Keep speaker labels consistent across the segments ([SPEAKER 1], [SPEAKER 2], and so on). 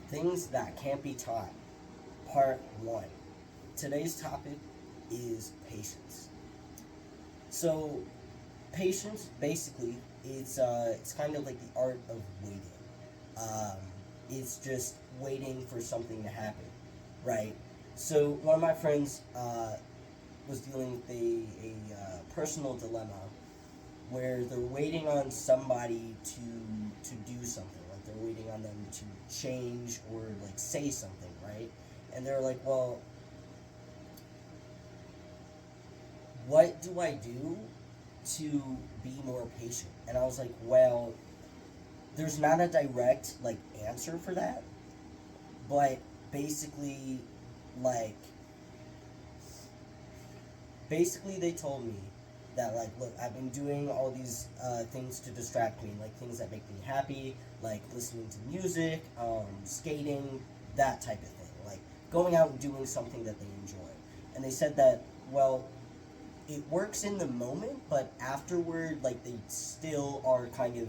[SPEAKER 1] Things that can't be taught, part 1. Today's topic is patience. So, patience basically it's kind of like the art of waiting. Um, it's just waiting for something to happen, right? So, one of my friends was dealing with a personal dilemma where they're waiting on somebody to do something, like they're waiting on them to change or like say something, right? And they're like, well, what do I do to be more patient? And I was like, well, there's not a direct like answer for that, but basically, like basically they told me that, like, look, I've been doing all these things to distract me, like things that make me happy, like listening to music, skating, that type of thing, like going out and doing something that they enjoy. And they said that, well, it works in the moment, but afterward, like, they still are kind of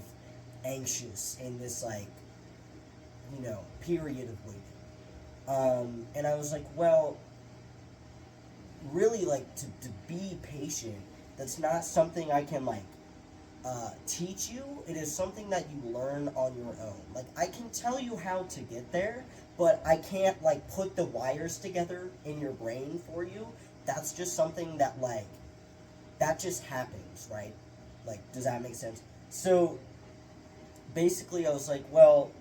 [SPEAKER 1] anxious in this, like, period of waiting. And I was like, well, really, like, to be patient, that's not something I can, like, teach you. It is something that you learn on your own. Like, I can tell you how to get there, but I can't, like, put the wires together in your brain for you. That's just something that, like, that just happens, right? Like, does that make sense? So, basically, I was like, well,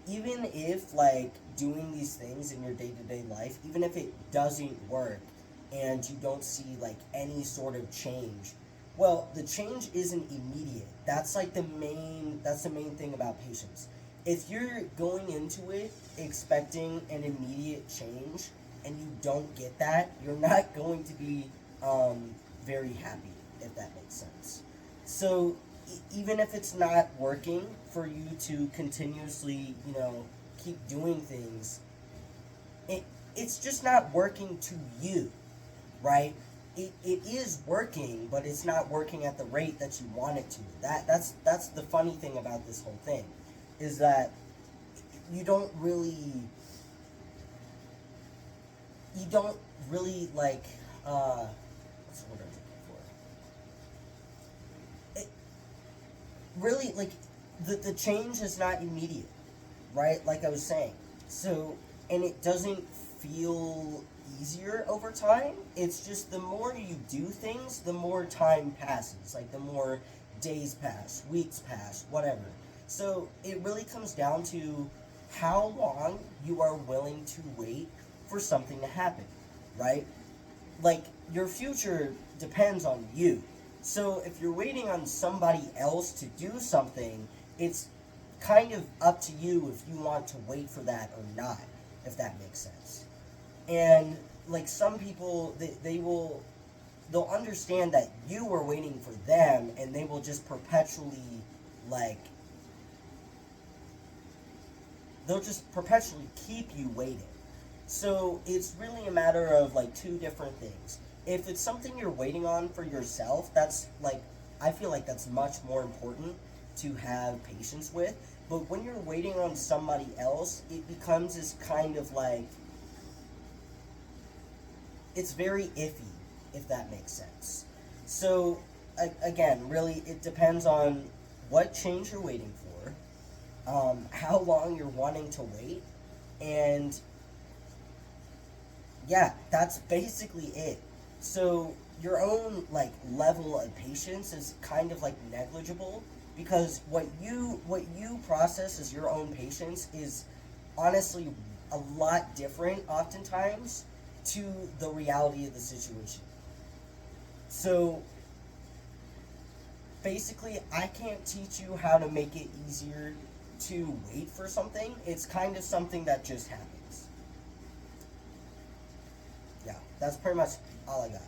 [SPEAKER 1] even if, like, doing these things in your day-to-day life, even if it doesn't work and you don't see, like, any sort of change, well, the change isn't immediate. That's the main thing about patience. If you're going into it expecting an immediate change and you don't get that, you're not going to be very happy, if that makes sense. So, even if it's not working for you to continuously, keep doing things, it it's just not working to you, right? It is working, but it's not working at the rate that you want it to. That's the funny thing about this whole thing, is that you don't really you don't really like what's the word I'm looking for? It really, like, the change is not immediate, right? Like I was saying. So, and it doesn't feel easier over time. It's just the more you do things, the more time passes. Like, the more days pass, weeks pass, whatever. So, it really comes down to how long you are willing to wait for something to happen, right? Like, your future depends on you. So if you're waiting on somebody else to do something, it's kind of up to you if you want to wait for that or not, if that makes sense. And, like, some people, they'll understand that you were waiting for them, and they will just perpetually, like, they'll just perpetually keep you waiting. So it's really a matter of, like, two different things. If it's something you're waiting on for yourself, that's like, I feel like that's much more important to have patience with. But when you're waiting on somebody else, it becomes this kind of, like, it's very iffy, if that makes sense. So, again, really, it depends on what change you're waiting for, how long you're wanting to wait, and yeah, that's basically it. So your own, like, level of patience is kind of like negligible, because what you process as your own patience is honestly a lot different oftentimes to the reality of the situation. So basically, I can't teach you how to make it easier to wait for something. It's kind of something that just happens. Yeah, that's pretty much all I got.